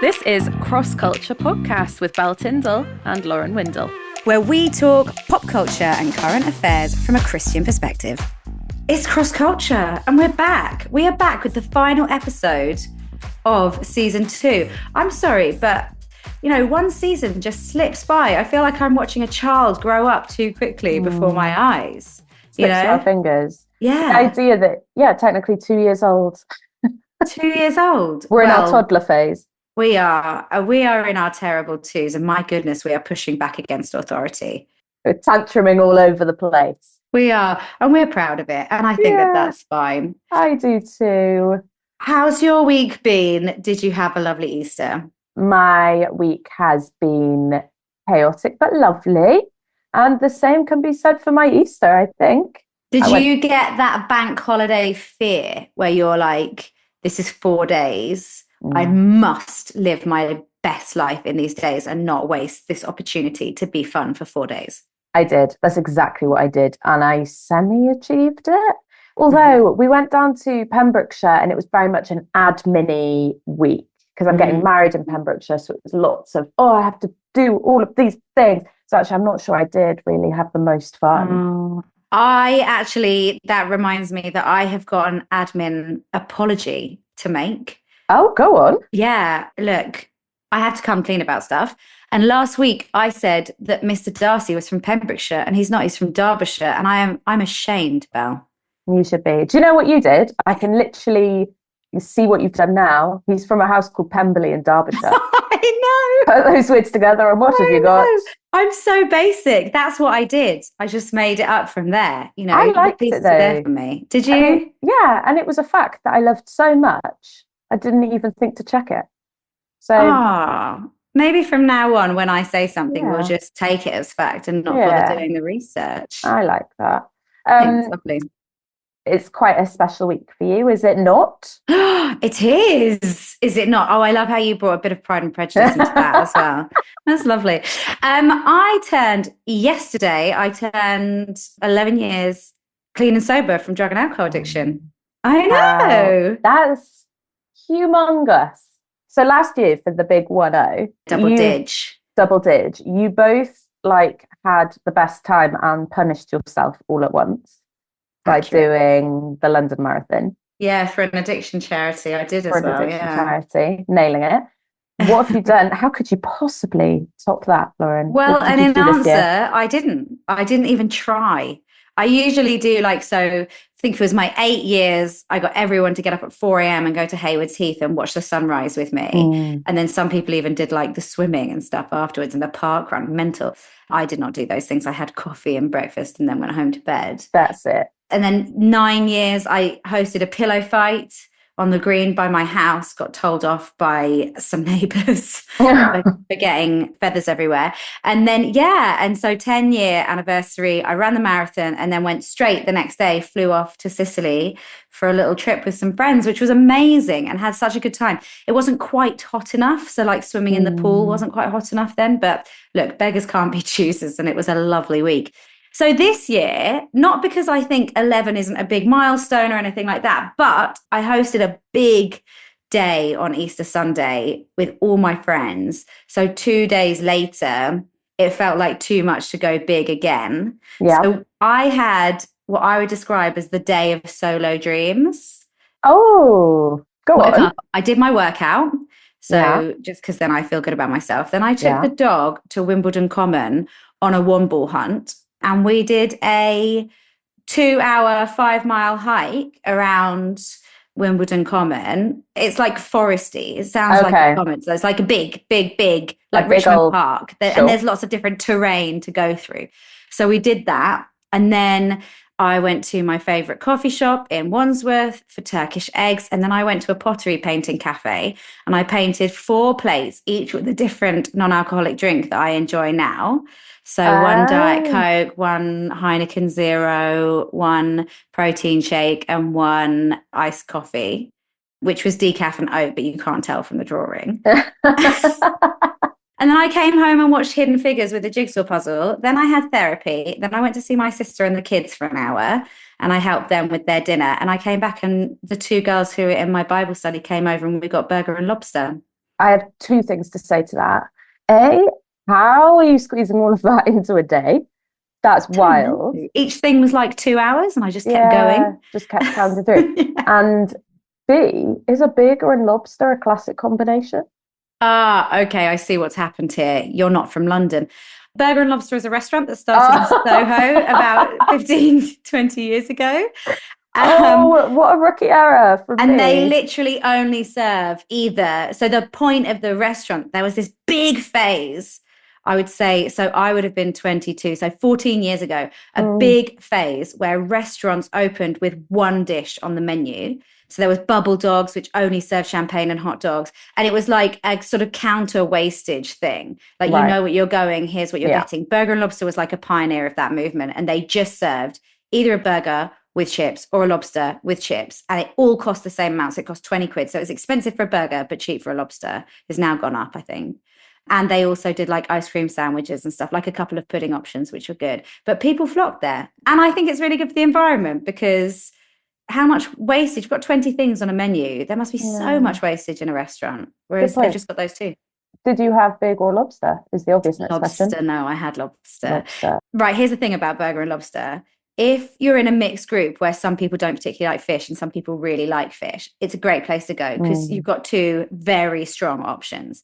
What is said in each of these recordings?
This is Cross Culture Podcast with Belle Tindall and Lauren Windle, where we talk pop culture and current affairs from a Christian perspective. It's Cross Culture, and we're back. We are back with the final episode of season 2. I'm sorry, but one season just slips by. I feel like I'm watching a child grow up too quickly before my eyes. Slips our fingers. Yeah. The idea that, technically 2 years old. 2 years old. We're in our toddler phase. We are in our terrible twos, and my goodness, we are pushing back against authority. We're tantruming all over the place. We are, and we're proud of it, and I think that's fine. I do too. How's your week been? Did you have a lovely Easter? My week has been chaotic but lovely, and the same can be said for my Easter, I think. Did you get that bank holiday fear where you're like, this is 4 days, I must live my best life in these days and not waste this opportunity to be fun for 4 days? I did. That's exactly what I did. And I semi-achieved it. Although we went down to Pembrokeshire and it was very much an admin-y week because I'm getting married in Pembrokeshire. So it was lots of, I have to do all of these things. So actually, I'm not sure I did really have the most fun. That reminds me that I have got an admin apology to make. Oh, go on. Yeah, look, I have to come clean about stuff. And last week I said that Mr. Darcy was from Pembrokeshire and he's not, he's from Derbyshire. And I'm ashamed, Belle. You should be. Do you know what you did? I can literally see what you've done now. He's from a house called Pemberley in Derbyshire. I know. Put those words together and what have you got? I'm so basic. That's what I did. I just made it up from there. I liked it though. There for me. Did you? Yeah, and it was a fact that I loved so much. I didn't even think to check it. So maybe from now on, when I say something, we'll just take it as fact and not bother doing the research. I like that. Thanks, lovely. It's quite a special week for you, is it not? It is. Is it not? Oh, I love how you brought a bit of Pride and Prejudice into that as well. That's lovely. Yesterday, I turned 11 years clean and sober from drug and alcohol addiction. I know. That's humongous. So last year for the big 1-0. Double dig. You both had the best time and punished yourself all at once by doing the London Marathon. Yeah, for an addiction charity. I did as well. For an addiction charity. Nailing it. What have you done? How could you possibly top that, Lauren? Well, and in answer, I didn't even try. I usually do I think it was my 8 years, I got everyone to get up at 4 a.m. and go to Haywards Heath and watch the sunrise with me. And then some people even did the swimming and stuff afterwards in the park run. Mental. I did not do those things. I had coffee and breakfast and then went home to bed. That's it. And then 9 years, I hosted a pillow fight on the green by my house, got told off by some neighbours for getting feathers everywhere. And then, and so 10-year anniversary, I ran the marathon and then went straight the next day, flew off to Sicily for a little trip with some friends, which was amazing and had such a good time. It wasn't quite hot enough. So swimming in the pool wasn't quite hot enough then. But look, beggars can't be choosers. And it was a lovely week. So this year, not because I think 11 isn't a big milestone or anything like that, but I hosted a big day on Easter Sunday with all my friends. So 2 days later, it felt like too much to go big again. Yeah. So I had what I would describe as the day of solo dreams. Oh, go on. I did my workout. So just because then I feel good about myself. Then I took the dog to Wimbledon Common on a womble hunt. And we did a 2-hour, 5-mile hike around Wimbledon Common. It's foresty. It sounds like a common. So it's a big, Richmond Park. And there's lots of different terrain to go through. So we did that. And then I went to my favourite coffee shop in Wandsworth for Turkish eggs. And then I went to a pottery painting cafe and I painted 4 plates, each with a different non-alcoholic drink that I enjoy now. So 1 Diet Coke, 1 Heineken Zero, 1 protein shake and 1 iced coffee, which was decaf and oat, but you can't tell from the drawing. And then I came home and watched Hidden Figures with the jigsaw puzzle. Then I had therapy. Then I went to see my sister and the kids for an hour and I helped them with their dinner. And I came back and the 2 girls who were in my Bible study came over and we got burger and lobster. I have two things to say to that. A, how are you squeezing all of that into a day? That's wild. Each thing was like 2 hours and I just kept Yeah, going. just kept counting through. Yeah. And B, is a burger and lobster a classic combination? Ah, okay, I see what's happened here. You're not from London. Burger and Lobster is a restaurant that started in Soho about 15, 20 years ago. Oh, what a rookie error from And me. they literally only serve either. So the point of the restaurant, there was this big phase, I would say. So I would have been 22. So 14 years ago, a big phase where restaurants opened with one dish on the menu. So there was bubble dogs, which only served champagne and hot dogs. And it was like a sort of counter wastage thing. Like, you know what you're going, here's what you're getting. Burger and Lobster was like a pioneer of that movement. And they just served either a burger with chips or a lobster with chips. And it all cost the same amount. So it cost 20 quid. So it was expensive for a burger, but cheap for a lobster. It's now gone up, I think. And they also did like ice cream sandwiches and stuff, like a couple of pudding options, which were good. But people flocked there. And I think it's really good for the environment because how much wastage? You've got 20 things on a menu. There must be so much wastage in a restaurant. Whereas they've just got those two. Did you have big or lobster? Is the obvious next Lobster, question. no, I had lobster. Right, here's the thing about burger and lobster. If you're in a mixed group where some people don't particularly like fish and some people really like fish, it's a great place to go because you've got two very strong options.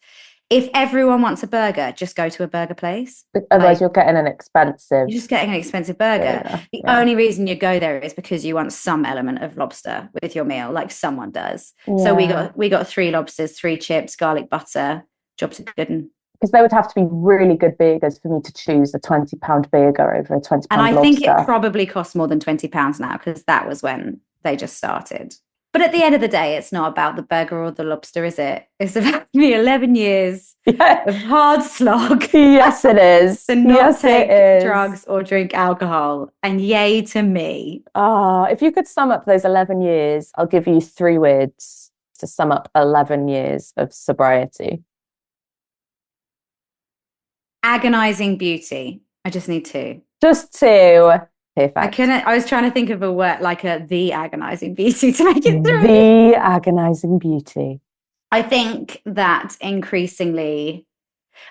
If everyone wants a burger, just go to a burger place. Otherwise, you're getting an expensive. You're just getting an expensive burger. The only reason you go there is because you want some element of lobster with your meal, like someone does. Yeah. So we got 3 lobsters, 3 chips, garlic butter. Jobs are good. Because they would have to be really good burgers for me to choose a £20 burger over a £20 lobster. And I think it probably costs more than £20 now because that was when they just started. But at the end of the day, it's not about the burger or the lobster, is it? It's about the 11 years of hard slog. Yes, it is. To not take drugs or drink alcohol. And yay to me. If you could sum up those 11 years, I'll give you 3 words to sum up 11 years of sobriety. Agonizing beauty. I just need 2. Just 2. Perfect. I was trying to think of a word like the agonizing beauty to make it through. The agonizing beauty. I think that increasingly,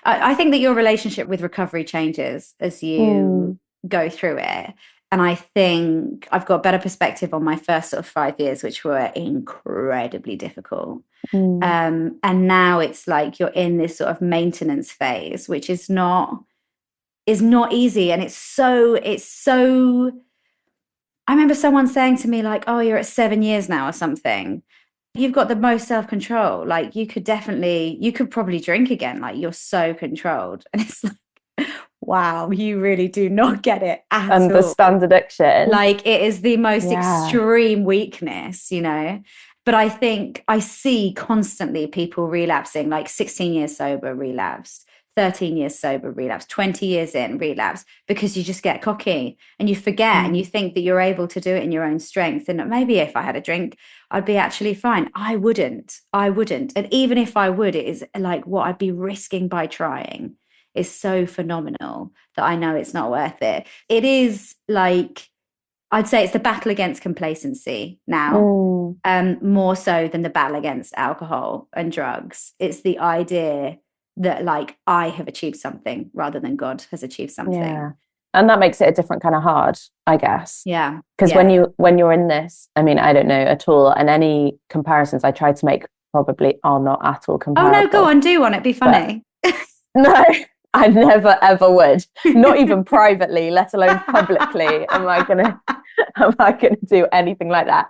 I think that your relationship with recovery changes as you go through it. And I think I've got better perspective on my first sort of 5 years, which were incredibly difficult. And now it's like you're in this sort of maintenance phase, which is not easy. And it's so I remember someone saying to me like, oh, you're at 7 years now or something. You've got the most self-control. Like you could probably drink again. Like you're so controlled. And it's like, wow, you really do not get it at all. Understand addiction. Like it is the most extreme weakness, you know? But I think I see constantly people relapsing, like 16 years sober, relapsed. 13 years sober, relapse, 20 years in, relapse, because you just get cocky and you forget and you think that you're able to do it in your own strength. And maybe if I had a drink, I'd be actually fine. I wouldn't. And even if I would, it is like what I'd be risking by trying is so phenomenal that I know it's not worth it. It is like, I'd say it's the battle against complacency now, more so than the battle against alcohol and drugs. It's the idea that like I have achieved something rather than God has achieved something. Yeah. And that makes it a different kind of hard, I guess. Yeah. Because when you're in this, I mean, I don't know at all. And any comparisons I try to make probably are not at all comparable. Oh no, go on, do one. It'd be funny. No, I never ever would. Not even privately, let alone publicly. Am I gonna do anything like that?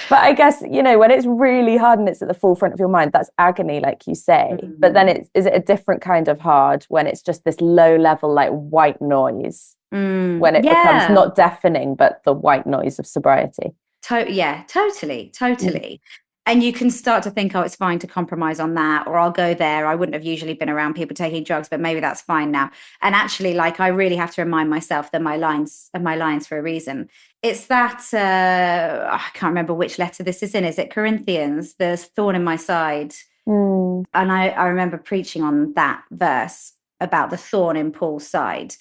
But I guess, you know, when it's really hard and it's at the forefront of your mind, that's agony, like you say. But then is it a different kind of hard when it's just this low level, like white noise, when it becomes not deafening, but the white noise of sobriety? Totally. And you can start to think, oh, it's fine to compromise on that, or I'll go there. I wouldn't have usually been around people taking drugs, but maybe that's fine now. And actually, like, I really have to remind myself that my lines are my lines for a reason. It's that, I can't remember which letter this is in. Is it Corinthians? There's thorn in my side. And I remember preaching on that verse about the thorn in Paul's side.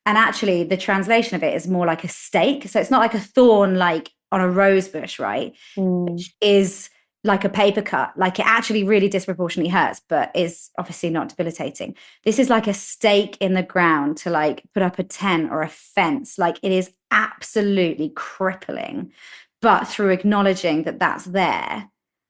And actually, the translation of it is more like a stake. So it's not like a thorn like on a rose bush, right? Which is like a paper cut, like it actually really disproportionately hurts, but is obviously not debilitating. This is like a stake in the ground to like put up a tent or a fence. Like it is absolutely crippling. But through acknowledging that that's there,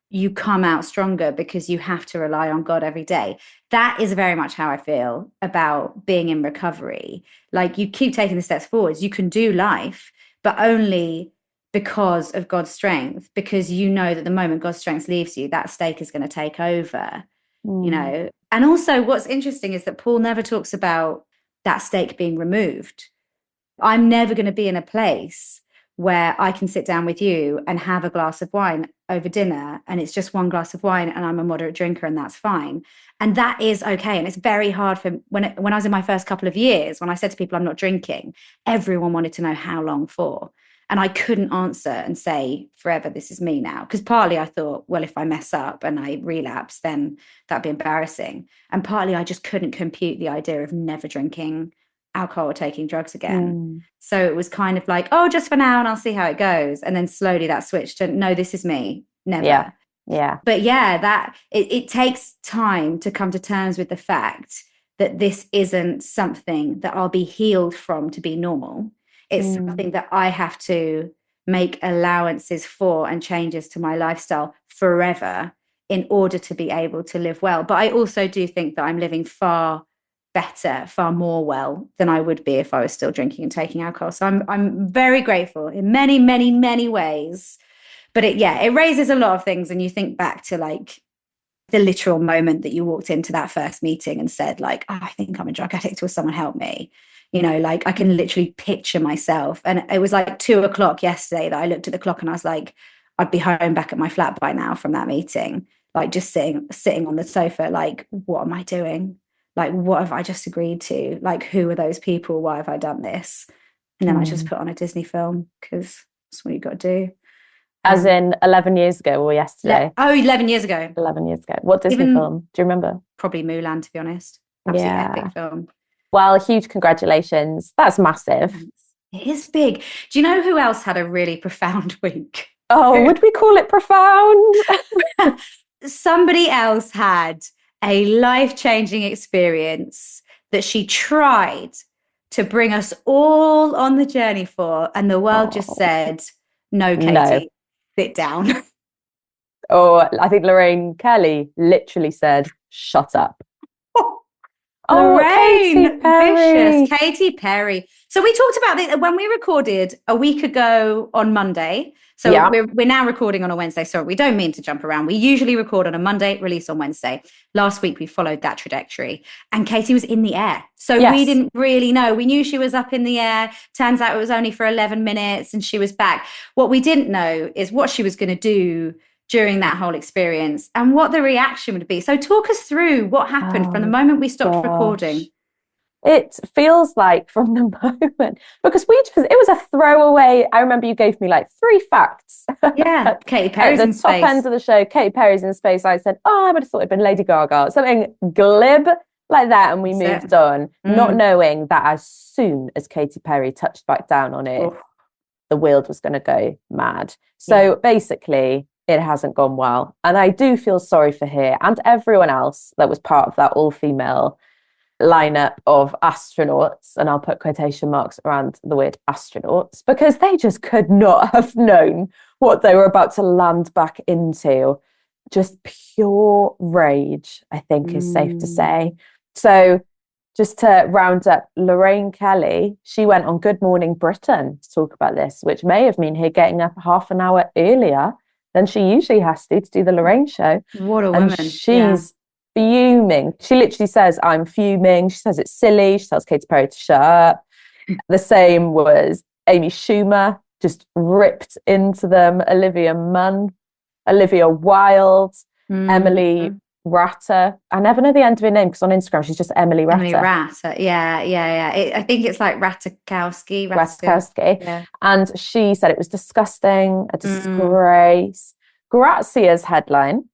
you come out stronger because you have to rely on God every day. That is very much how I feel about being in recovery. Like you keep taking the steps forwards, you can do life, but only because of God's strength, because you know that the moment God's strength leaves you, that stake is going to take over, you know. And also what's interesting is that Paul never talks about that stake being removed. I'm never going to be in a place where I can sit down with you and have a glass of wine over dinner, and it's just one glass of wine and I'm a moderate drinker, and that's fine. And that is okay. And it's very hard for when I was in my first couple of years, when I said to people I'm not drinking, everyone wanted to know how long for. And I couldn't answer and say forever, this is me now. Because partly I thought, well, if I mess up and I relapse, then that'd be embarrassing. And partly I just couldn't compute the idea of never drinking alcohol or taking drugs again. So it was kind of like, oh, just for now, and I'll see how it goes. And then slowly that switched to, no, this is me, never. Yeah. But yeah, that it takes time to come to terms with the fact that this isn't something that I'll be healed from to be normal. It's something that I have to make allowances for and changes to my lifestyle forever in order to be able to live well. But I also do think that I'm living far better, far more well than I would be if I was still drinking and taking alcohol. So I'm very grateful in many, many, many ways. But it raises a lot of things. And you think back to like the literal moment that you walked into that first meeting and said like, oh, I think I'm a drug addict, will someone help me? You know, like I can literally picture myself. And it was like 2:00 yesterday that I looked at the clock and I was like, I'd be home back at my flat by now from that meeting, like just sitting on the sofa, like, what am I doing? Like, what have I just agreed to? Like, who are those people? Why have I done this? And then I just put on a Disney film because that's what you got to do. As in 11 years ago or yesterday? 11 years ago. 11 years ago. What Disney film? Do you remember? Probably Mulan, to be honest. Absolutely epic film. Well, huge congratulations. That's massive. It is big. Do you know who else had a really profound week? Oh, would we call it profound? Somebody else had a life-changing experience that she tried to bring us all on the journey for, and the world just said, no, Katie, sit down. Or I think Lorraine Kelly literally said, shut up. Lorraine, Katy Perry. vicious. Katy Perry. So we talked about this when we recorded a week ago on Monday. So we're now recording on a Wednesday. Sorry, we don't mean to jump around. We usually record on a Monday, release on Wednesday. Last week we followed that trajectory, and Katie was in the air. So we didn't really know. We knew she was up in the air. Turns out it was only for 11 minutes and she was back. What we didn't know is what she was going to do during that whole experience and what the reaction would be. So talk us through what happened from the moment we stopped recording. It feels like from the moment, because it was a throwaway. I remember you gave me like 3 facts. Yeah, Katy Perry's in space. At the top end of the show, Katy Perry's in space. I said, oh, I would have thought it'd been Lady Gaga. Something glib like that. And we moved on, not knowing that as soon as Katy Perry touched back down on it, the world was going to go mad. So basically, it hasn't gone well. And I do feel sorry for her and everyone else that was part of that all-female lineup of astronauts, and I'll put quotation marks around the word astronauts, because they just could not have known what they were about to land back into. Just pure rage, I think is safe to say. So just to round up, Lorraine Kelly, she went on Good Morning Britain to talk about this, which may have meant her getting up half an hour earlier than she usually has to do the Lorraine show. What a woman. She's fuming. She literally says, I'm fuming. She says it's silly. She tells Katy Perry to shut up. The same was Amy Schumer, just ripped into them. Olivia Munn, Olivia Wilde, Emily Ratter. I never know the end of her name because on Instagram she's just Emily Ratter. Emily Ratter, yeah. I think it's like Ratajkowski. Yeah. And she said it was disgusting, a disgrace. Grazia's headline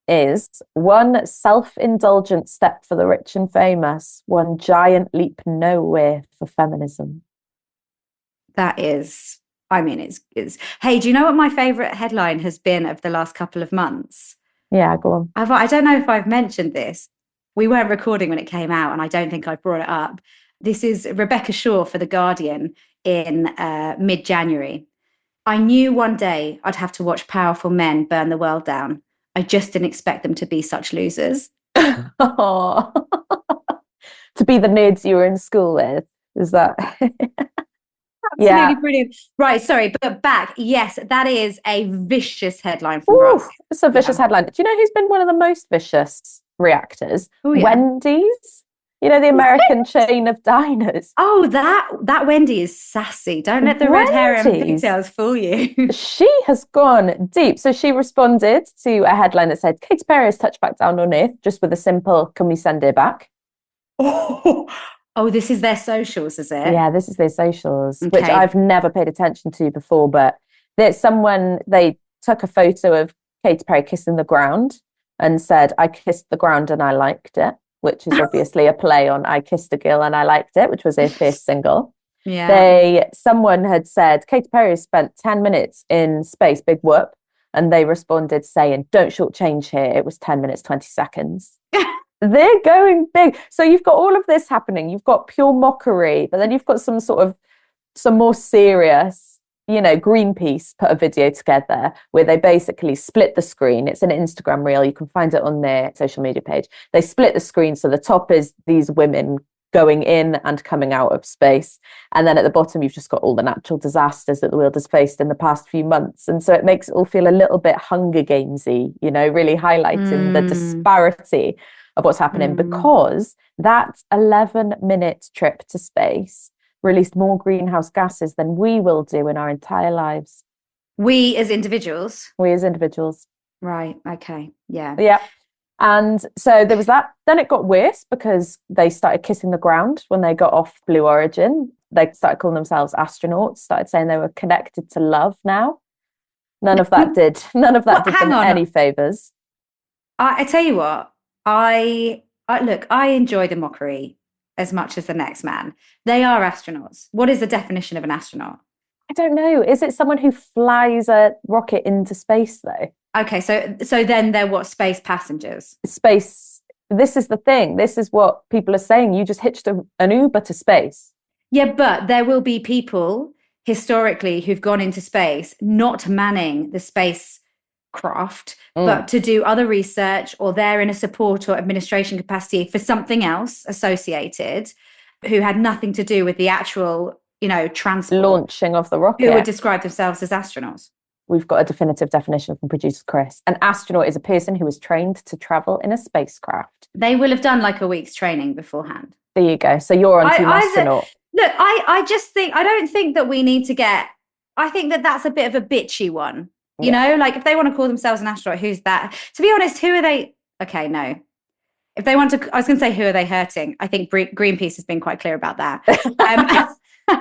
is one self-indulgent step for the rich and famous, one giant leap nowhere for feminism. That is I mean, it's. Hey, do you know what my favorite headline has been of the last couple of months? Yeah, go on. I don't know if I've mentioned this. We weren't recording when it came out, and I don't think I brought it up. This is Rebecca Shaw for The Guardian in mid-January. I knew one day I'd have to watch powerful men burn the world down. I just didn't expect them to be such losers. Oh. To be the nerds you were in school with, is that? Absolutely brilliant. Right, sorry, but back. Yes, that is a vicious headline from Ooh, Ross. it's a vicious headline. Do you know who's been one of the most vicious reactors? Oh, yeah. Wendy's. You know, the American chain of diners. Oh, that Wendy is sassy. Don't let the red hair and pigtails fool you. She has gone deep. So she responded to a headline that said, Katy Perry has touched back down on Earth just with a simple, can we send her back? Oh, this is their socials, is it? Yeah, this is their socials, which I've never paid attention to before. But there's someone, they took a photo of Katy Perry kissing the ground and said, I kissed the ground and I liked it, which is obviously a play on I Kissed a Girl and I Liked It, which was her first single. Yeah. Someone had said, Katy Perry spent 10 minutes in space, big whoop. And they responded saying, don't shortchange here. It was 10 minutes, 20 seconds. They're going big. So you've got all of this happening. You've got pure mockery, but then you've got some more serious, Greenpeace put a video together where they basically split the screen. It's an Instagram reel. You can find it on their social media page. They split the screen. So the top is these women going in and coming out of space. And then at the bottom, you've just got all the natural disasters that the world has faced in the past few months. And so it makes it all feel a little bit Hunger Gamesy, really highlighting the disparity of what's happening, because that 11-minute trip to space released more greenhouse gases than we will do in our entire lives. We as individuals? We as individuals. Right, okay, yeah. Yeah. And so there was that. Then it got worse because they started kissing the ground when they got off Blue Origin. They started calling themselves astronauts, started saying they were connected to love now. None of that did them any favours. I tell you what, I look, I enjoy the mockery as much as the next man. They are astronauts. What is the definition of an astronaut? I don't know. Is it someone who flies a rocket into space, though? Okay, so then they're what, space passengers? Space. This is the thing. This is what people are saying. You just hitched an Uber to space. Yeah, but there will be people historically who've gone into space not manning the spacecraft, but to do other research, or they're in a support or administration capacity for something else associated, who had nothing to do with the actual, transport. Launching of the rocket. Who would describe themselves as astronauts. We've got a definitive definition from producer Chris. An astronaut is a person who is trained to travel in a spacecraft. They will have done like a week's training beforehand. There you go. So you're on team astronaut. Look, I just think, I don't think that we need to I think that that's a bit of a bitchy one. You know, like if they want to call themselves an astronaut, who's that? To be honest, who are they? Okay, no. If they want to, I was going to say, who are they hurting? I think Greenpeace has been quite clear about that.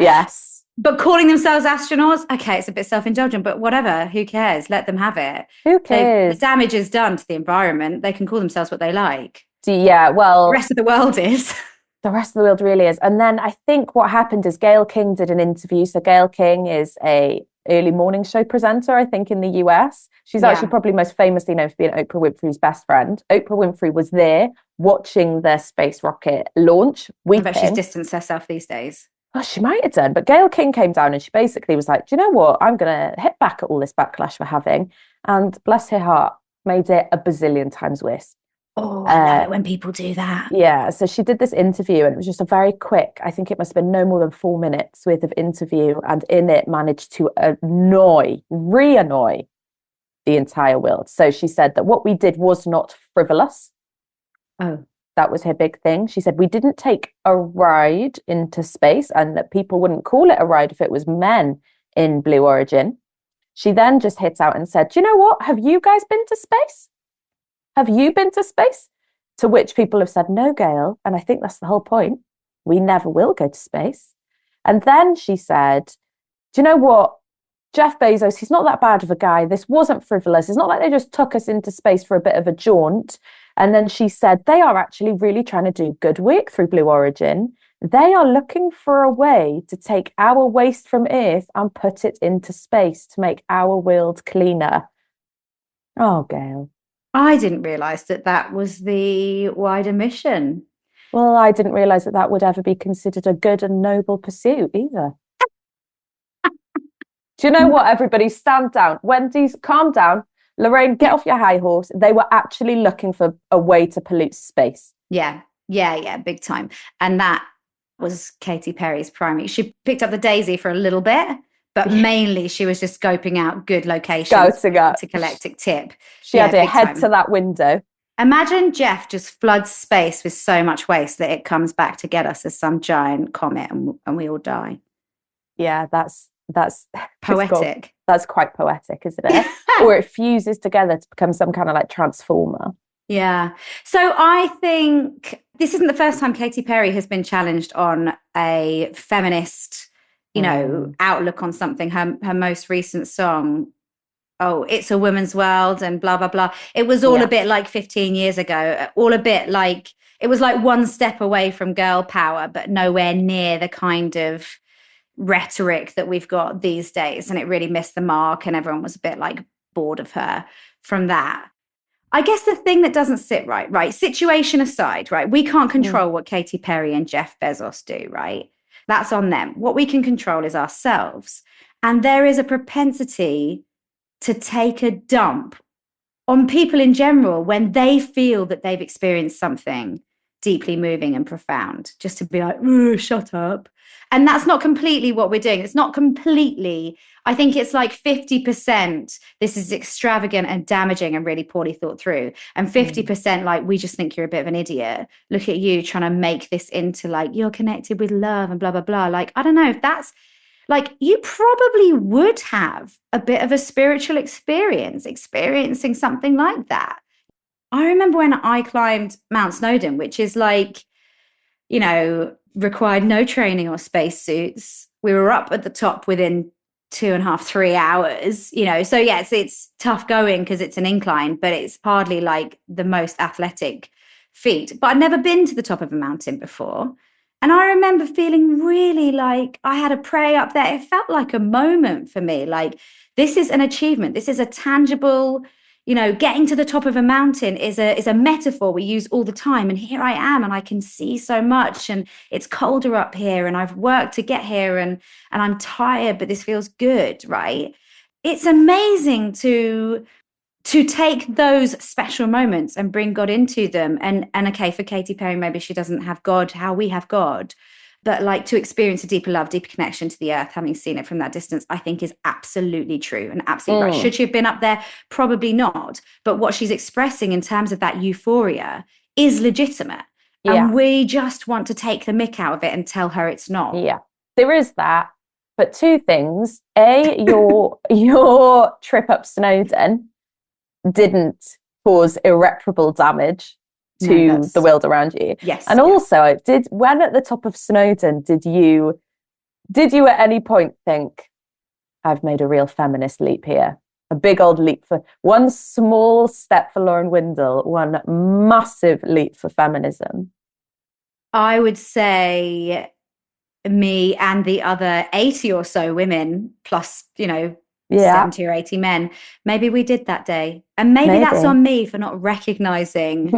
Yes. But calling themselves astronauts, okay, it's a bit self-indulgent, but whatever, who cares? Let them have it. Who cares? The damage is done to the environment. They can call themselves what they like. Well... The rest of the world is. The rest of the world really is. And then I think what happened is Gayle King did an interview. So Gayle King is a early morning show presenter, I think, in the US. She's actually probably most famously known for being Oprah Winfrey's best friend. Oprah Winfrey was there watching the space rocket launch, weeping. I bet she's distanced herself these days. Oh, she might have done. But Gayle King came down and she basically was like, do you know what? I'm going to hit back at all this backlash we're having. And bless her heart, made it a bazillion times worse. Oh, I love it when people do that. Yeah, so she did this interview and it was just a very quick, I think it must have been no more than 4 minutes worth of interview, and in it managed to re-annoy the entire world. So she said that what we did was not frivolous. Oh. That was her big thing. She said we didn't take a ride into space, and that people wouldn't call it a ride if it was men in Blue Origin. She then just hit out and said, do you know what? Have you guys been to space? Have you been to space? To which people have said, no, Gayle. And I think that's the whole point. We never will go to space. And then she said, do you know what? Jeff Bezos, he's not that bad of a guy. This wasn't frivolous. It's not like they just took us into space for a bit of a jaunt. And then she said, they are actually really trying to do good work through Blue Origin. They are looking for a way to take our waste from Earth and put it into space to make our world cleaner. Oh, Gail. I didn't realise that was the wider mission. Well, I didn't realise that would ever be considered a good and noble pursuit either. Do you know what, everybody? Stand down. Wendy's, calm down. Lorraine, get off your high horse. They were actually looking for a way to pollute space. Yeah, big time. And that was Katy Perry's primary. She picked up the daisy for a little bit, but mainly she was just scoping out good locations to collect a tip. She had her head to that window. Imagine Jeff just floods space with so much waste that it comes back to get us as some giant comet and we all die. Yeah, that's poetic. That's quite poetic, isn't it? Or it fuses together to become some kind of like transformer. Yeah. So I think this isn't the first time Katy Perry has been challenged on a feminist, outlook on something. Her most recent song, It's a Woman's World and blah, blah, blah. It was all a bit like 15 years ago, all a bit like, it was like one step away from girl power, but nowhere near the kind of rhetoric that we've got these days. And it really missed the mark and everyone was a bit like bored of her from that. I guess the thing that doesn't sit right, situation aside, right? We can't control what Katy Perry and Jeff Bezos do, right? That's on them. What we can control is ourselves. And there is a propensity to take a dump on people in general when they feel that they've experienced something deeply moving and profound, just to be like, shut up. And that's not completely what we're doing. It's not completely, I think it's like 50%, this is extravagant and damaging and really poorly thought through. And 50% like, we just think you're a bit of an idiot. Look at you trying to make this into like, you're connected with love and blah, blah, blah. Like, I don't know if that's, like, you probably would have a bit of a spiritual experiencing something like that. I remember when I climbed Mount Snowdon, which is like, required no training or spacesuits. We were up at the top within 2.5, 3 hours, So yeah, it's tough going because it's an incline, but it's hardly like the most athletic feat. But I'd never been to the top of a mountain before. And I remember feeling really like I had a prey up there. It felt like a moment for me. Like, this is an achievement. This is a tangible, getting to the top of a mountain is a metaphor we use all the time. And here I am, and I can see so much, and it's colder up here, and I've worked to get here, and I'm tired, but this feels good, right? It's amazing to take those special moments and bring God into them. And okay, for Katy Perry, maybe she doesn't have God how we have God, but like to experience a deeper love, deeper connection to the earth, having seen it from that distance, I think is absolutely true and absolutely right. Should she have been up there? Probably not. But what she's expressing in terms of that euphoria is legitimate. Yeah. And we just want to take the mick out of it and tell her it's not. Yeah, there is that. But two things. A, your trip up Snowdon didn't cause irreparable damage to the world around you. Yes. And also, when at the top of Snowdon, did you at any point think, I've made a real feminist leap here? A big old leap for one small step for Lauren Windle, one massive leap for feminism. I would say me and the other 80 or so women, plus, 70 or 80 men, maybe we did that day. And maybe that's on me for not recognizing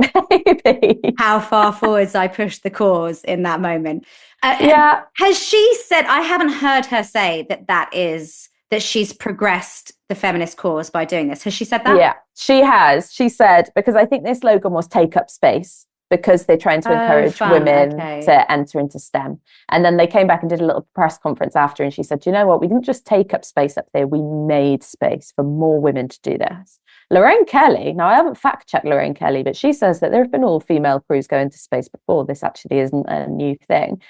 how far forwards I pushed the cause in that moment. Has she said, I haven't heard her say that she's progressed the feminist cause by doing this. Has she said that? Yeah, she has. She said, because I think this slogan was take up space, because they're trying to encourage women to enter into STEM. And then they came back and did a little press conference after, and she said, you know what, we didn't just take up space up there, we made space for more women to do this. Lorraine Kelly, now I haven't fact-checked Lorraine Kelly, but she says that there have been all-female crews going to space before. This actually isn't a new thing.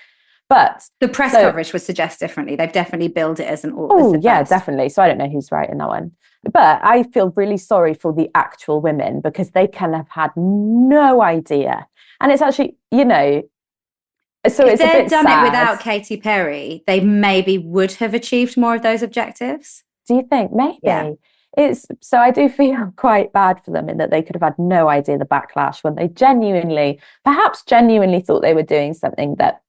But the press coverage would suggest differently. They've definitely billed it as an Oh, yeah, definitely. So I don't know who's right in that one. But I feel really sorry for the actual women, because they can have had no idea. And it's actually, so if it's a bit they'd done sad. it without Katy Perry, they maybe would have achieved more of those objectives. Do you think? Maybe. Yeah. So I do feel quite bad for them in that they could have had no idea the backlash when they perhaps genuinely thought they were doing something that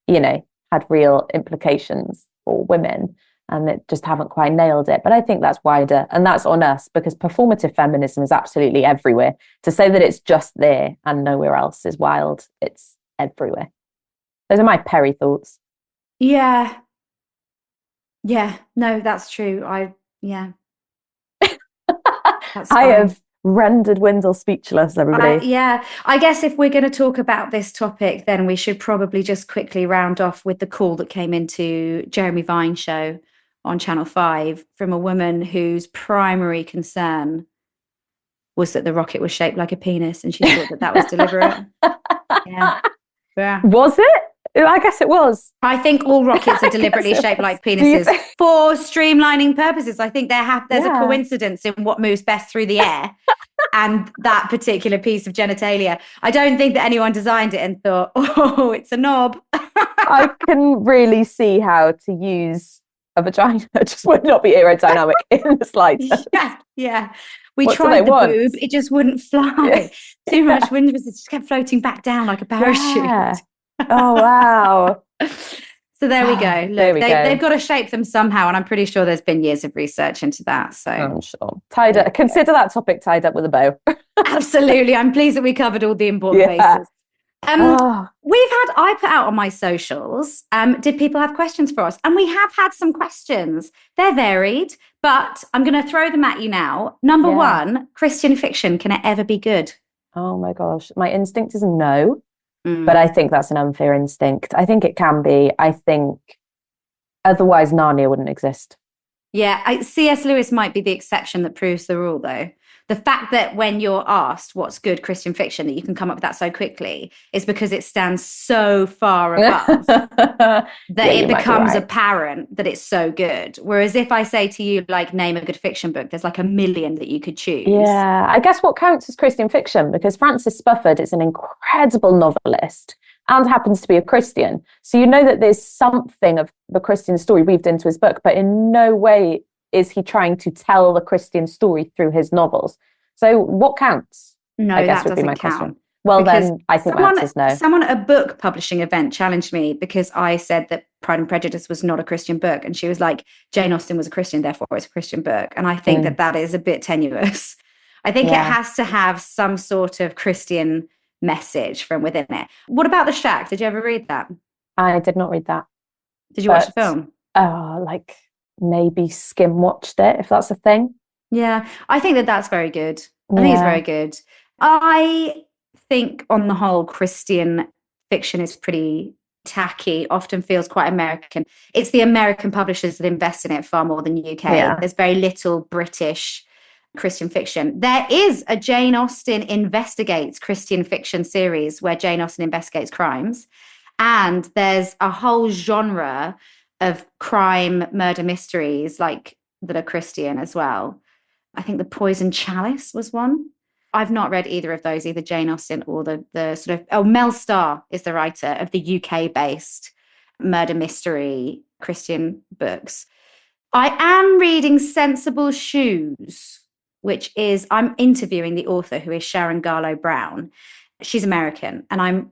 had real implications for women, and it just haven't quite nailed it. But I think that's wider, and that's on us, because performative feminism is absolutely everywhere. To say that it's just there and nowhere else is wild. It's everywhere. Those are my Perry thoughts. Yeah. No, that's true. That's I fine. have rendered Windle speechless, everybody. I guess if we're going to talk about this topic, then we should probably just quickly round off with the call that came into Jeremy Vine's show on Channel 5 from a woman whose primary concern was that the rocket was shaped like a penis, and she thought that was deliberate. Yeah. Was it? I guess it was. I think all rockets are deliberately shaped like penises for streamlining purposes. I think there's a coincidence in what moves best through the air and that particular piece of genitalia. I don't think that anyone designed it and thought, oh, it's a knob. I can really see how to use a vagina just would not be aerodynamic in the slightest. Yeah. We tried the boob, it just wouldn't fly. Yeah. Too much wind resistance, just kept floating back down like a parachute. Yeah. Oh, wow. So there we go. Look, they've got to shape them somehow, and I'm pretty sure there's been years of research into that. So I'm sure. Consider that topic tied up with a bow. Absolutely. I'm pleased that we covered all the important bases. I put out on my socials, did people have questions for us? And we have had some questions. They're varied, but I'm going to throw them at you now. Number one, Christian fiction, can it ever be good? Oh my gosh. My instinct is no, but I think that's an unfair instinct. I think it can be. I think otherwise Narnia wouldn't exist. Yeah, C.S. Lewis might be the exception that proves the rule, though. The fact that when you're asked what's good Christian fiction, that you can come up with that so quickly is because it stands so far above that it becomes apparent that it's so good. Whereas if I say to you, like, name a good fiction book, there's like a million that you could choose. Yeah, I guess what counts as Christian fiction, because Francis Spufford is an incredible novelist and happens to be a Christian. So you know that there's something of the Christian story weaved into his book, but in no way is he trying to tell the Christian story through his novels. So what counts? No, I guess that would be my doesn't count. question. Well, because then I think my answer is no. Someone at a book publishing event challenged me because I said that Pride and Prejudice was not a Christian book. And she was like, Jane Austen was a Christian, therefore it's a Christian book. And I think that is a bit tenuous. I think it has to have some sort of Christian message from within it. What about The Shack? Did you ever read that? I did not read that. Did you watch the film? Like maybe skim watched it, if that's a thing. Yeah, I think that that's very good. I think it's very good. I think on the whole, Christian fiction is pretty tacky, often feels quite American. It's the American publishers that invest in it far more than UK. Yeah. There's very little British Christian fiction. There is a Jane Austen Investigates Christian fiction series where Jane Austen investigates crimes. And there's a whole genre of crime, murder mysteries like that are Christian as well. I think The Poison Chalice was one. I've not read either of those, either Jane Austen or the sort of... Mel Starr is the writer of the UK-based murder mystery Christian books. I am reading Sensible Shoes, which is... I'm interviewing the author, who is Sharon Garlow Brown. She's American, and I'm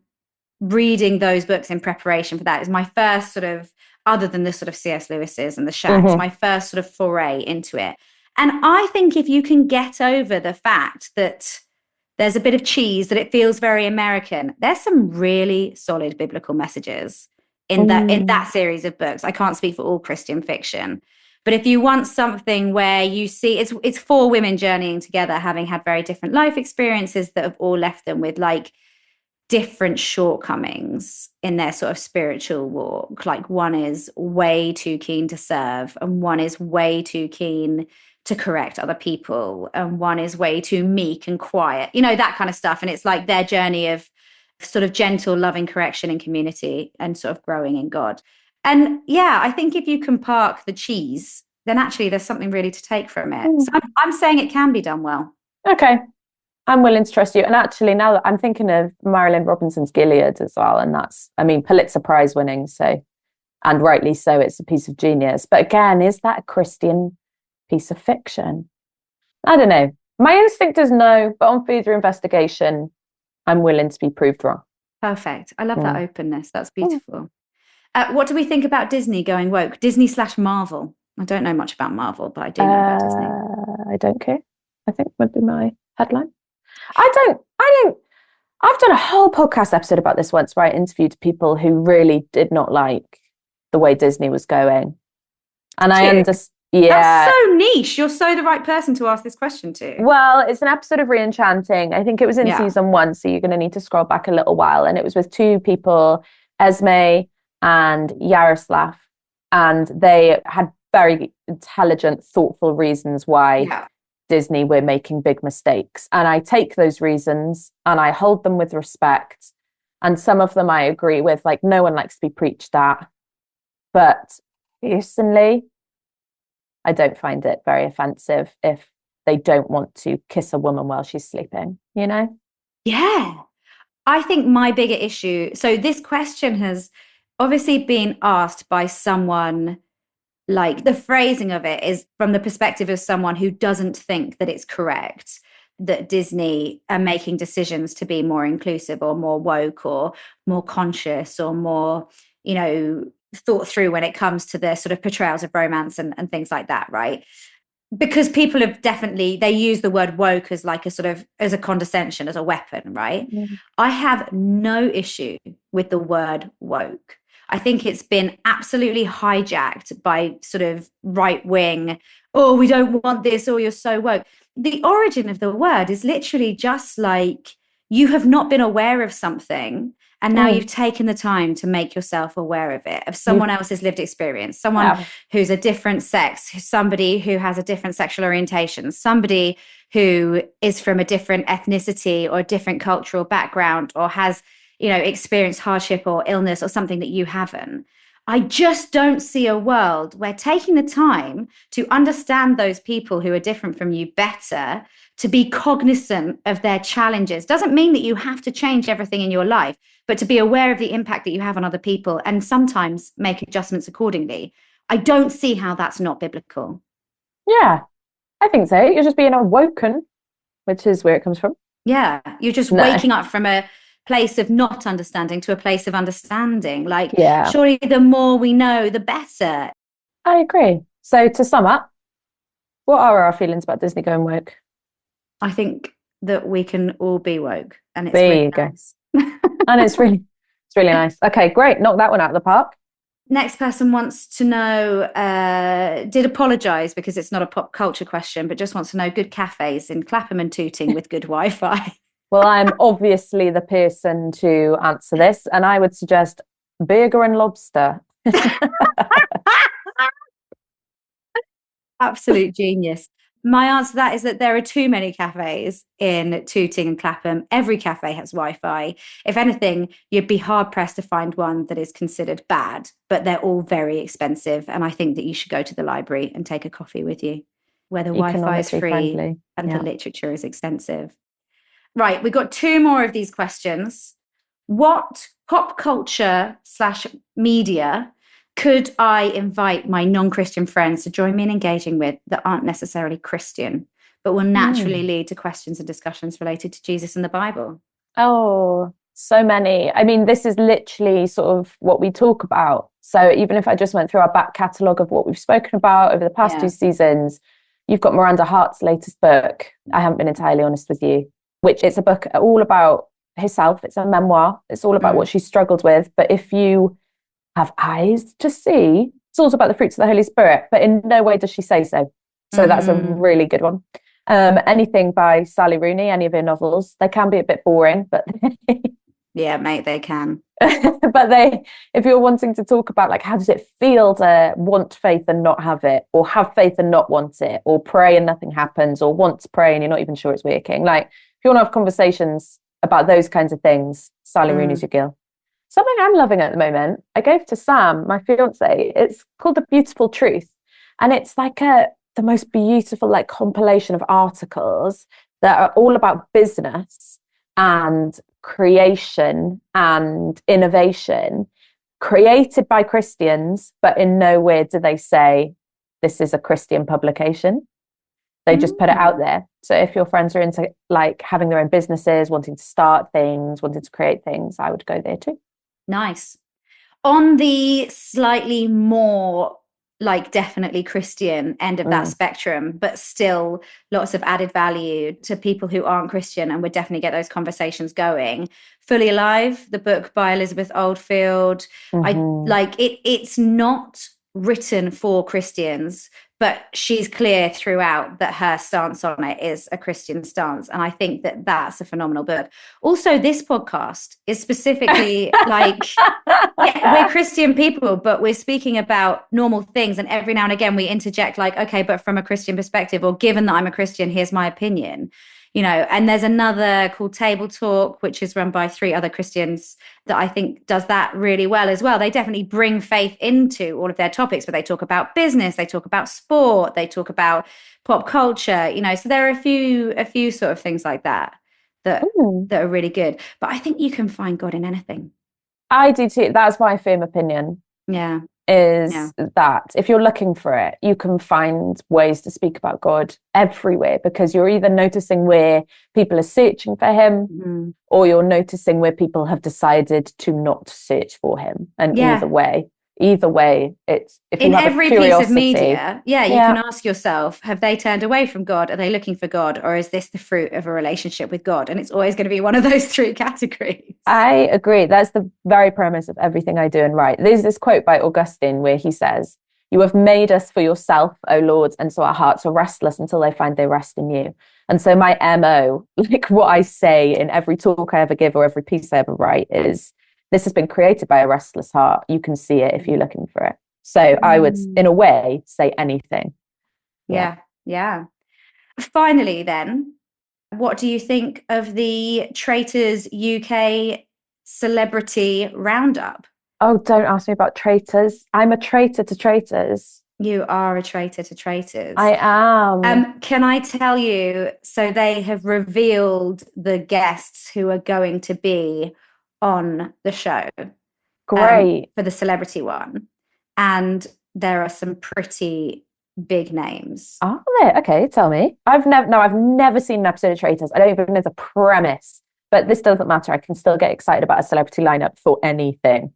reading those books in preparation for that. It's my first sort of... Other than the sort of C.S. Lewis's and the Shacks, my first sort of foray into it. And I think if you can get over the fact that there's a bit of cheese, that it feels very American, there's some really solid biblical messages in that series of books. I can't speak for all Christian fiction, but if you want something where you see it's four women journeying together, having had very different life experiences that have all left them with like different shortcomings in their sort of spiritual walk. Like one is way too keen to serve, and one is way too keen to correct other people, and one is way too meek and quiet, that kind of stuff. And it's like their journey of sort of gentle, loving correction in community and sort of growing in God. And I think if you can park the cheese, then actually there's something really to take from it. So I'm saying it can be done well. Okay. I'm willing to trust you. And actually, now that I'm thinking of Marilyn Robinson's Gilead as well, and that's, Pulitzer Prize winning, so, and rightly so, it's a piece of genius. But again, is that a Christian piece of fiction? I don't know. My instinct is no, but on further investigation, I'm willing to be proved wrong. Perfect. I love that openness. That's beautiful. What do we think about Disney going woke? Disney/Marvel. I don't know much about Marvel, but I do know about Disney. I don't care. I think would be my headline. I've done a whole podcast episode about this once where I interviewed people who really did not like the way Disney was going. And I understand. Yeah. That's so niche. You're so the right person to ask this question to. Well, it's an episode of Re-Enchanting. I think it was in season 1, so you're going to need to scroll back a little while. And it was with 2 people, Esme and Yaroslav. And they had very intelligent, thoughtful reasons why Disney were making big mistakes. And I take those reasons and I hold them with respect. And some of them I agree with, like no one likes to be preached at. But personally, I don't find it very offensive if they don't want to kiss a woman while she's sleeping, you know? Yeah. I think my bigger issue, so this question has obviously been asked by someone, like the phrasing of it is from the perspective of someone who doesn't think that it's correct that Disney are making decisions to be more inclusive or more woke or more conscious or more, you know, thought through when it comes to the sort of portrayals of romance and things like that, right? Because people have definitely, they use the word woke as like a sort of, as a condescension, as a weapon, right? I have no issue with the word woke. I think it's been absolutely hijacked by sort of right wing, oh, we don't want this, or you're so woke. The origin of the word is literally just like you have not been aware of something and now you've taken the time to make yourself aware of it, of someone else's lived experience, someone who's a different sex, somebody who has a different sexual orientation, somebody who is from a different ethnicity or a different cultural background or has, you know, experienced hardship or illness or something that you haven't. I just don't see a world where taking the time to understand those people who are different from you better, to be cognizant of their challenges, doesn't mean that you have to change everything in your life, but to be aware of the impact that you have on other people and sometimes make adjustments accordingly. I don't see how that's not biblical. Yeah, I think so. You're just being awoken, which is where it comes from. Yeah, you're just waking up from a place of not understanding to a place of understanding. Like, surely the more we know, the better. I agree. So to sum up, what are our feelings about Disney going woke? I think that we can all be woke, and it's really nice. And it's really nice. Okay, great. Knock that one out of the park. Next person wants to know, did apologise because it's not a pop culture question, but just wants to know good cafes in Clapham and Tooting with good Wi-Fi. Well, I'm obviously the person to answer this, and I would suggest Burger and Lobster. Absolute genius. My answer to that is that there are too many cafes in Tooting and Clapham. Every cafe has Wi-Fi. If anything, you'd be hard-pressed to find one that is considered bad, but they're all very expensive. And I think that you should go to the library and take a coffee with you, where the Wi-Fi is free and the literature is extensive. Right, we've got 2 more of these questions. What pop culture / media could I invite my non-Christian friends to join me in engaging with that aren't necessarily Christian, but will naturally lead to questions and discussions related to Jesus and the Bible? Oh, so many. I mean, this is literally sort of what we talk about. So even if I just went through our back catalogue of what we've spoken about over the past 2 seasons, you've got Miranda Hart's latest book, I Haven't Been Entirely Honest With You, which it's a book all about herself. It's a memoir. It's all about what she struggled with. But if you have eyes to see, it's also about the fruits of the Holy Spirit, but in no way does she say so. So that's a really good one. Anything by Sally Rooney, any of her novels, they can be a bit boring, but yeah, mate, they can. But if you're wanting to talk about like how does it feel to want faith and not have it, or have faith and not want it, or pray and nothing happens, or want to pray and you're not even sure it's working, like if you want to have conversations about those kinds of things, Sally Rooney's your girl. Something I'm loving at the moment, I gave to Sam, my fiance. It's called The Beautiful Truth. And it's like the most beautiful like compilation of articles that are all about business and creation and innovation, created by Christians, but in nowhere do they say this is a Christian publication. They just put it out there. So if your friends are into like having their own businesses, wanting to start things, wanting to create things, I would go there too. Nice. on the slightly more like definitely Christian end of that spectrum, but still lots of added value to people who aren't Christian and would definitely get those conversations going. Fully Alive, the book by Elizabeth Oldfield. I like it. It's not written for Christians, but she's clear throughout that her stance on it is a Christian stance. And I think that that's a phenomenal book. Also, this podcast is specifically like, yeah, we're Christian people, but we're speaking about normal things. And every now and again, we interject like, okay, but from a Christian perspective, or given that I'm a Christian, here's my opinion. You know, and there's another called Table Talk, which is run by 3 other Christians that I think does that really well as well. They definitely bring faith into all of their topics, but they talk about business, they talk about sport, they talk about pop culture, you know. So there are a few sort of things like that that are really good. But I think you can find God in anything. I do too. That's my firm opinion. Yeah. That if you're looking for it, you can find ways to speak about God everywhere, because you're either noticing where people are searching for him, or you're noticing where people have decided to not search for him. And either way, it's if in you have every a piece curiosity, of media, you can ask yourself, have they turned away from God? Are they looking for God? Or is this the fruit of a relationship with God? And it's always going to be one of those 3 categories. I agree. That's the very premise of everything I do and write. There's this quote by Augustine where he says, "You have made us for yourself, O Lord, and so our hearts are restless until they find they rest in you." And so my MO, like what I say in every talk I ever give or every piece I ever write, is this has been created by a restless heart. You can see it if you're looking for it. So I would, in a way, say anything. Yeah. Finally, then, what do you think of the Traitors UK Celebrity Roundup? Oh, don't ask me about traitors. I'm a traitor to traitors. You are a traitor to traitors. I am. Can I tell you, so they have revealed the guests who are going to be on the show. Great. For the celebrity one. And there are some pretty big names. Are there? Okay, tell me. I've never seen an episode of Traitors. I don't even know the premise, but this doesn't matter. I can still get excited about a celebrity lineup for anything.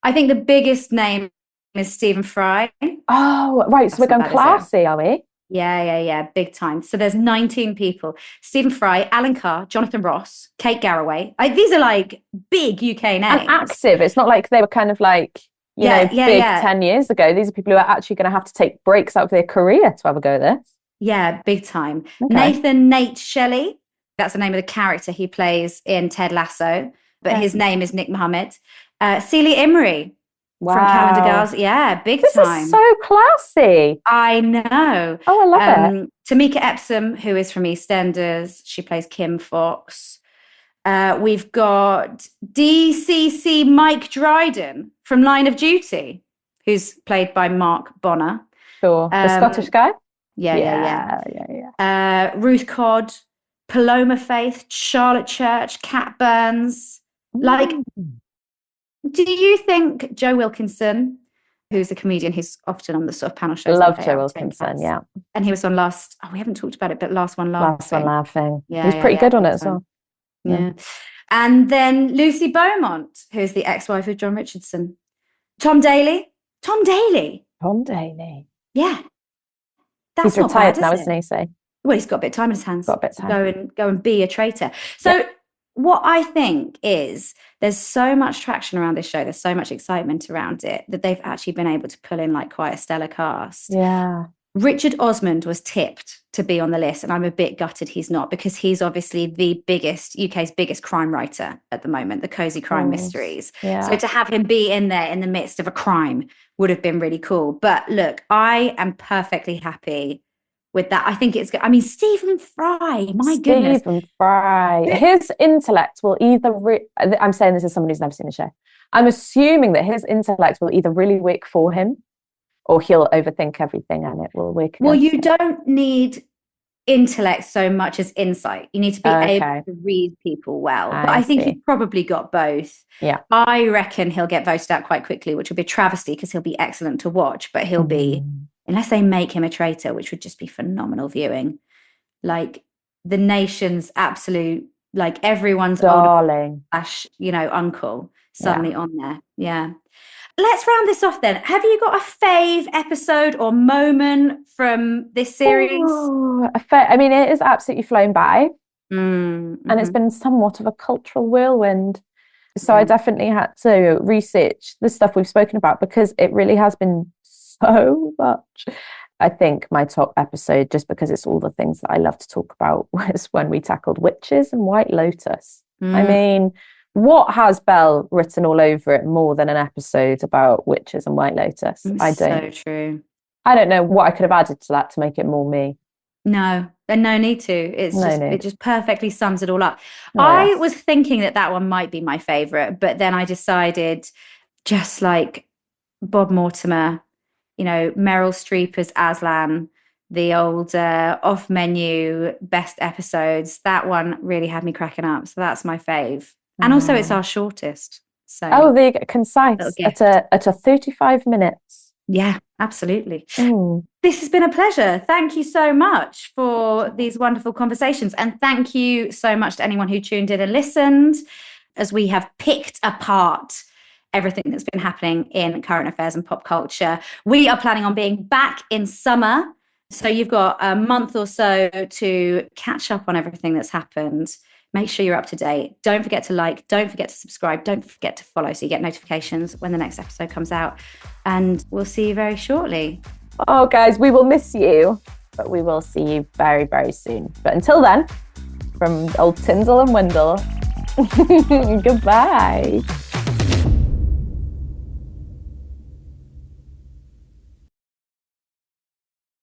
I think the biggest name is Stephen Fry. Oh, right. So we're going classy, are we? Yeah. Big time. So there's 19 people. Stephen Fry, Alan Carr, Jonathan Ross, Kate Garraway. These are like big UK names. And active. It's not like they were kind of like, you know, big 10 years ago. These are people who are actually going to have to take breaks out of their career to have a go at this. Yeah, big time. Okay. Nate Shelley. That's the name of the character he plays in Ted Lasso, but his name is Nick Mohammed. Celia Imrie. Wow. From Calendar Girls. Yeah, big time. This is so classy. I know. Oh, I love it. Tamika Epsom, who is from EastEnders. She plays Kim Fox. We've got DCC Mike Dryden from Line of Duty, who's played by Mark Bonner. Sure. The Scottish guy? Yeah. Ruth Codd, Paloma Faith, Charlotte Church, Kat Burns. Like, do you think Joe Wilkinson, who's a comedian who's often on the sort of panel shows? Love Joe Wilkinson, yeah. And he was on we haven't talked about it, but Last One Laughing. Yeah, he's pretty good on it as well. Yeah. And then Lucy Beaumont, who's the ex-wife of John Richardson. Tom Daly. Yeah. That's he's retired now, isn't he? So. Well, he's got a bit of time in his hands. Go and be a traitor. So what I think is there's so much traction around this show. There's so much excitement around it that they've actually been able to pull in like quite a stellar cast. Yeah. Richard Osmond was tipped to be on the list, and I'm a bit gutted he's not, because he's obviously the UK's biggest crime writer at the moment, the cozy crime mysteries. Yeah. So to have him be in there in the midst of a crime would have been really cool. But look, I am perfectly happy with that. I think it's good. I mean, Stephen Fry, goodness. Stephen Fry. His intellect will either... I'm saying this as someone who's never seen the show. I'm assuming that his intellect will either really work for him, or he'll overthink everything and it will work. Well, you don't need intellect so much as insight. You need to be able to read people well. But I think he's probably got both. Yeah. I reckon he'll get voted out quite quickly, which will be a travesty because he'll be excellent to watch, but he'll be, unless they make him a traitor, which would just be phenomenal viewing. Like the nation's absolute, like everyone's darling / uncle suddenly on there. Yeah. let's round this off then. Have you got a fave episode or moment from this series? Ooh, I mean, it is absolutely flown by. Mm-hmm. And it's been somewhat of a cultural whirlwind. So I definitely had to research the stuff we've spoken about because it really has been so much. I think my top episode, just because it's all the things that I love to talk about, was when we tackled witches and White Lotus. I mean, what has Belle written all over it more than an episode about witches and White Lotus? I don't. So true. I don't know what I could have added to that to make it more me. No, and no need to. It just perfectly sums it all up. I was thinking that one might be my favorite, but then I decided, just like Bob Mortimer, Meryl Streep as Aslan, the old off-menu best episodes. That one really had me cracking up. So that's my fave. And also it's our shortest. So there you go. Concise at a 35 minutes. Yeah, absolutely. This has been a pleasure. Thank you so much for these wonderful conversations. And thank you so much to anyone who tuned in and listened as we have picked apart everything that's been happening in current affairs and pop culture. We are planning on being back in summer. So you've got a month or so to catch up on everything that's happened. Make sure you're up to date. Don't forget to like, don't forget to subscribe, don't forget to follow so you get notifications when the next episode comes out. And we'll see you very shortly. Oh, guys, we will miss you, but we will see you very, very soon. But until then, from old Tindall and Windle, goodbye.